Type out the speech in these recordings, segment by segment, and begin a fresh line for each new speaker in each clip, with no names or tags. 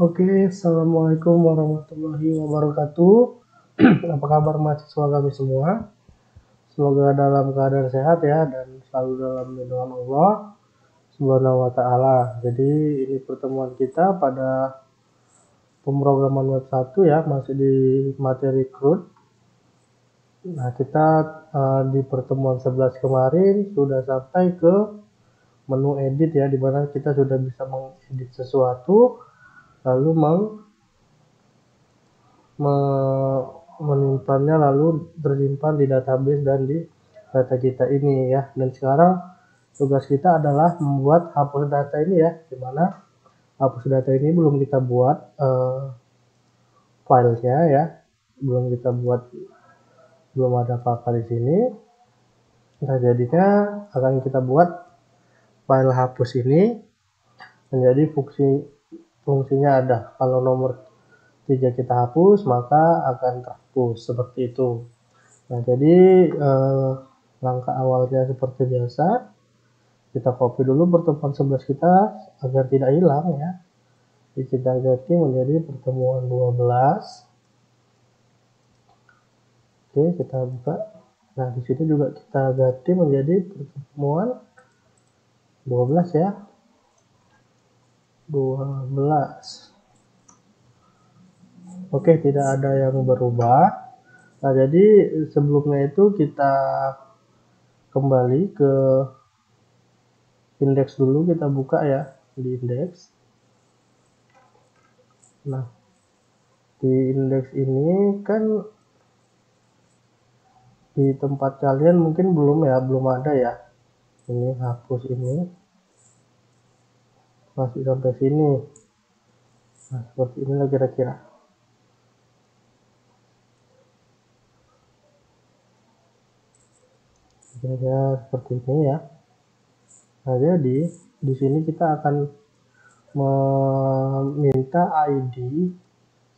Oke, assalamualaikum warahmatullahi wabarakatuh. Apa kabar mahasiswa kami semua? Semoga dalam keadaan sehat ya dan selalu dalam lindungan Allah Subhanahu wa Ta'ala. Jadi, ini pertemuan kita pada pemrograman web 1 ya, masih di materi CRUD. Nah, kita di pertemuan 11 kemarin sudah sampai ke menu edit ya, dimana kita sudah bisa mengedit sesuatu lalu menyimpannya lalu tersimpan di database dan di data kita ini ya. Dan sekarang tugas kita adalah membuat hapus data ini ya, dimana hapus data ini belum kita buat filenya ya, belum ada apa-apa di sini. Nah, jadinya akan kita buat file hapus ini menjadi fungsinya ada. Kalau nomor 3 kita hapus, maka akan terhapus seperti itu. Nah, jadi langkah awalnya seperti biasa, kita copy dulu pertemuan 11 kita agar tidak hilang ya. Jadi kita ganti menjadi pertemuan 12. Oke, kita buka. Nah, di sini juga kita ganti menjadi pertemuan 12 ya. 12. Oke, tidak ada yang berubah. Nah, jadi sebelumnya itu kita kembali ke indeks dulu, kita buka ya di indeks. Nah, di indeks ini kan di tempat kalian mungkin belum ada ya. Ini hapus ini masih sampai sini. Nah, seperti inilah kira-kira. Kira-kira seperti ini ya. Nah, jadi di sini kita akan meminta ID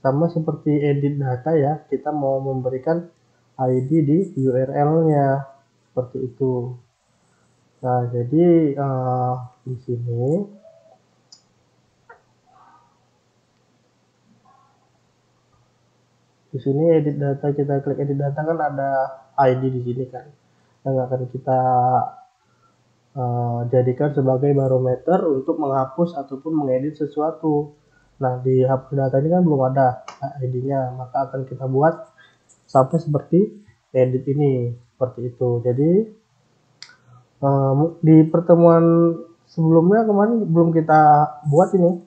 sama seperti edit data ya. Kita mau memberikan ID di URL-nya seperti itu. Nah, jadi di sini edit data, kita klik edit data kan ada ID di sini kan, yang akan kita jadikan sebagai barometer untuk menghapus ataupun mengedit sesuatu. Nah, di hapus data ini kan belum ada ID-nya, maka akan kita buat sampai seperti edit ini, seperti itu. Jadi di pertemuan sebelumnya kemarin belum kita buat ini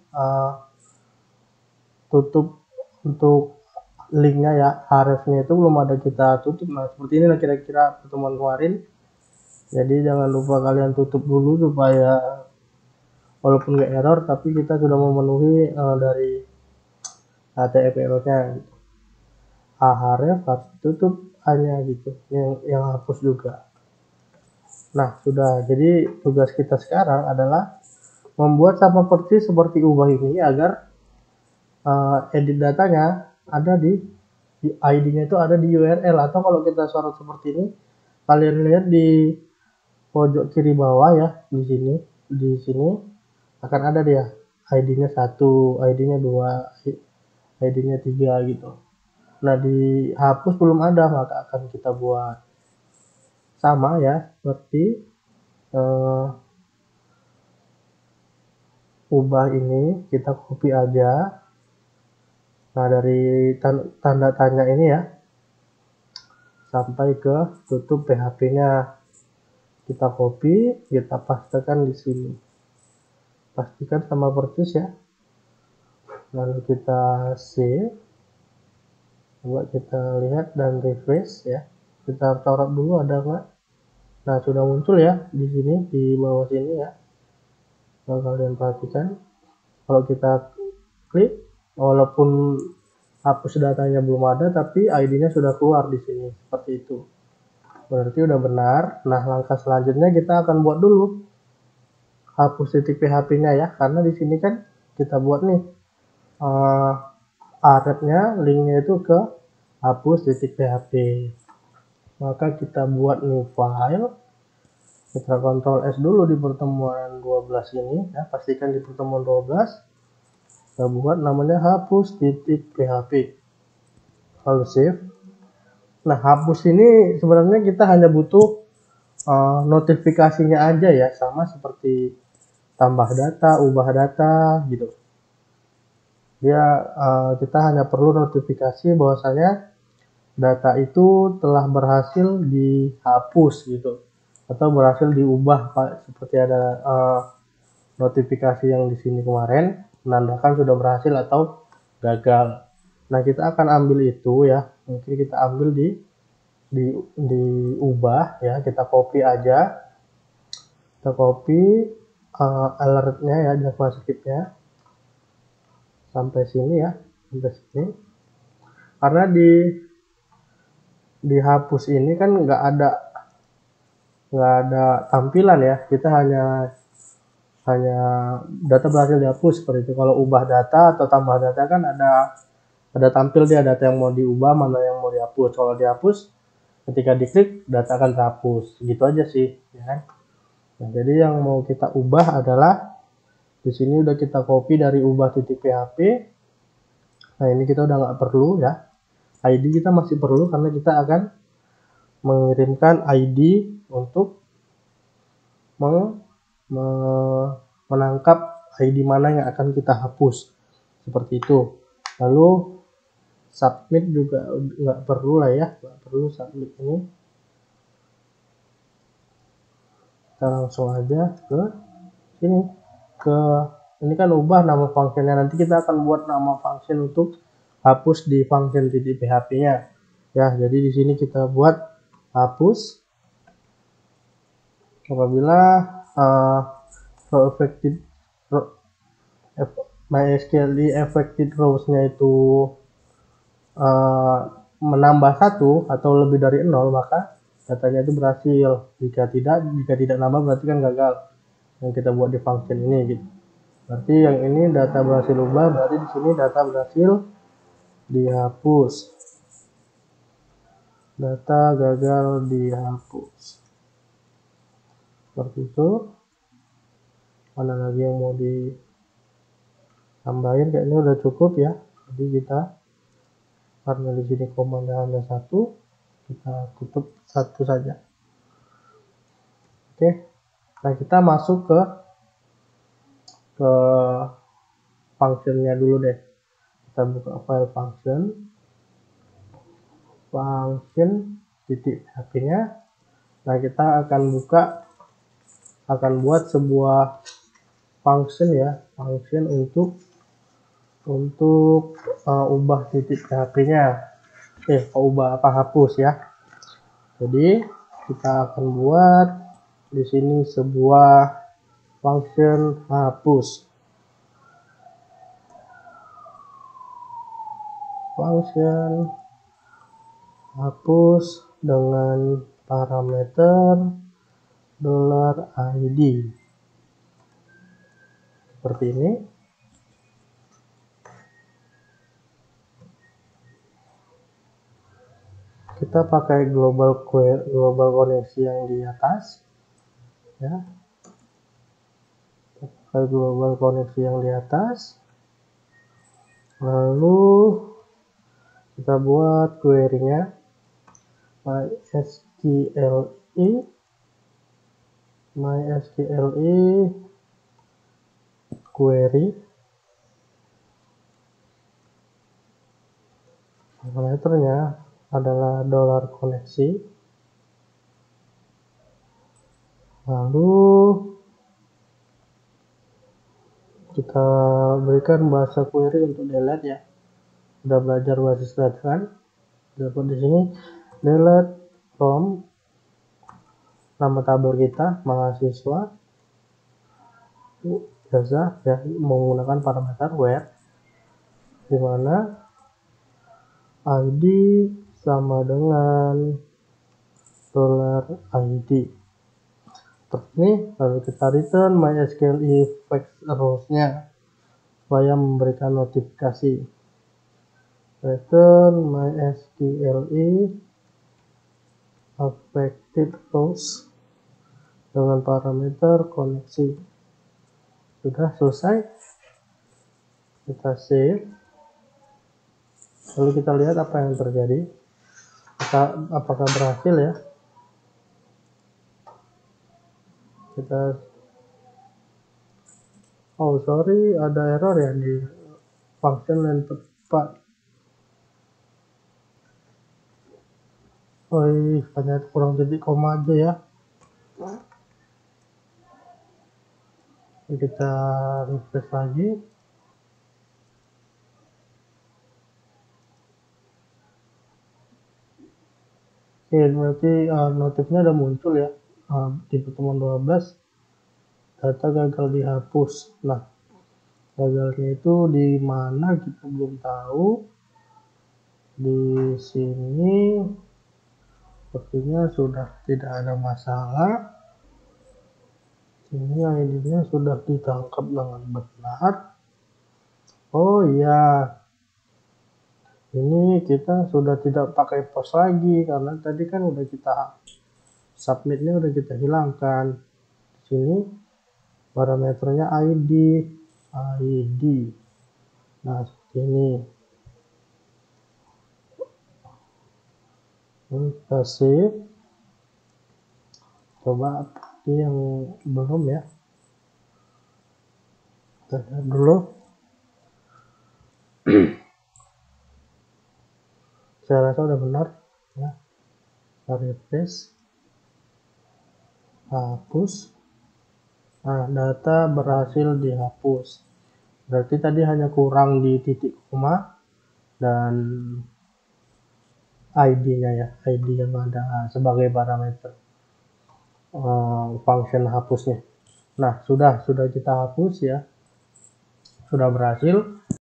tutup untuk linknya ya, hrefnya itu belum ada kita tutup. Nah, seperti ini lah kira-kira pertemuan kemarin. Jadi jangan lupa kalian tutup dulu supaya walaupun nggak error tapi kita sudah memenuhi dari HTML-nya gitu. href harus tutup hanya gitu, yang hapus juga. Nah, sudah. Jadi tugas kita sekarang adalah membuat sama persis seperti ubah ini agar edit datanya ada di ID-nya itu ada di URL, atau kalau kita sorot seperti ini, kalian lihat di pojok kiri bawah ya, di sini akan ada dia ID-nya 1, ID-nya 2, ID-nya 3 gitu. Nah, di hapus belum ada, maka akan kita buat sama ya, seperti ubah ini, kita copy aja. Nah, dari tanda tanya ini ya sampai ke tutup PHP-nya kita copy, kita pastekan di sini. Pastikan sama persis ya. Lalu kita save. Coba kita lihat dan refresh ya. Kita coret dulu ada nggak? Nah, sudah muncul ya di sini, di bawah sini ya. Kalau kalian perhatikan, kalau kita klik, walaupun hapus datanya belum ada, tapi ID-nya sudah keluar di sini seperti itu. Berarti udah benar. Nah, langkah selanjutnya kita akan buat dulu hapus titik PHP-nya ya, karena di sini kan kita buat nih href-nya, linknya itu ke hapus titik PHP. Maka kita buat new file. Kita Ctrl S dulu di pertemuan 12 ini ya, pastikan di pertemuan 12. kita buat namanya hapus titik php, lalu save. Nah, hapus ini sebenarnya kita hanya butuh notifikasinya aja ya, sama seperti tambah data, ubah data gitu. Kita hanya perlu notifikasi bahwasanya data itu telah berhasil dihapus gitu, atau berhasil diubah, seperti ada notifikasi yang di sini kemarin menandakan sudah berhasil atau gagal. Nah, kita akan ambil itu ya, mungkin kita ambil diubah ya, kita copy aja, kita copy alertnya ya, JavaScript-nya sampai sini ya, sampai sini. Karena dihapus ini kan nggak ada tampilan ya, kita hanya data berhasil dihapus seperti itu. Kalau ubah data atau tambah data kan ada tampil dia data yang mau diubah, mana yang mau dihapus. Kalau dihapus, ketika diklik data akan terhapus, gitu aja sih ya kan. Nah, jadi yang mau kita ubah adalah di sini udah kita copy dari ubah titik php. Nah, ini kita udah nggak perlu ya, ID kita masih perlu karena kita akan mengirimkan ID untuk menangkap ID mana yang akan kita hapus, seperti itu. Lalu submit juga nggak perlu lah ya, nggak perlu submit ini. Kita langsung aja ke sini, ini kan ubah nama functionnya, nanti kita akan buat nama function untuk hapus di function titik php nya ya. Jadi di sini kita buat hapus apabila MySQL affected rows-nya itu menambah 1 atau lebih dari 0, maka datanya itu berhasil. Jika tidak nambah berarti kan gagal yang kita buat di function ini gitu. Berarti yang ini data berhasil ubah, berarti di sini data berhasil dihapus. Data gagal dihapus. Seperti itu. Mana lagi yang mau ditambahin? Kayaknya udah cukup ya. Jadi kita, karena di sini komanya hanya 1, kita tutup 1 saja. Oke. Nah, kita masuk ke functionnya dulu deh. Kita buka file function titik php-nya. Nah, kita akan buat sebuah function ya, function untuk ubah titik php-nya. Ubah hapus ya. Jadi kita akan buat di sini sebuah function hapus. Function hapus dengan parameter $id seperti ini. Kita pakai global koneksi yang di atas ya, pakai global koneksi yang di atas. Lalu kita buat query-nya MySQLi query, parameternya adalah $koneksi. Lalu kita berikan bahasa query untuk delete ya. Sudah belajar basis delete kan? Dapat di sini delete from nama tabel kita mahasiswa jasa ya, menggunakan parameter where, dimana ID sama dengan $id seperti ini. Lalu kita return MySQLi fetch rows-nya supaya memberikan notifikasi. Return MySQLi affected rows dengan parameter koneksi. Sudah selesai. kita save, lalu kita lihat apa yang terjadi, apakah berhasil ya. Oh sorry, ada error ya di function line tepat. Oh hanya kurang titik koma aja ya. Kita refresh lagi. Oke, berarti notifnya udah muncul ya. Di pertemuan 12 data gagal dihapus. Nah, gagalnya itu di mana kita belum tahu. Di sini sepertinya sudah tidak ada masalah. Ini ID-nya sudah ditangkap dengan benar. Oh iya, ini kita sudah tidak pakai post lagi karena tadi kan udah kita submitnya udah kita hilangkan. Di sini parameternya ID. Nah, seperti ini. Kita save. Coba ini yang belum ya. Kita lihat dulu. Saya rasa udah benar ya. Kita refresh. Hapus. Nah, data berhasil dihapus. Berarti tadi hanya kurang di titik koma dan ID-nya ya, ID yang ada sebagai parameter function hapusnya. Nah, sudah kita hapus ya, sudah berhasil.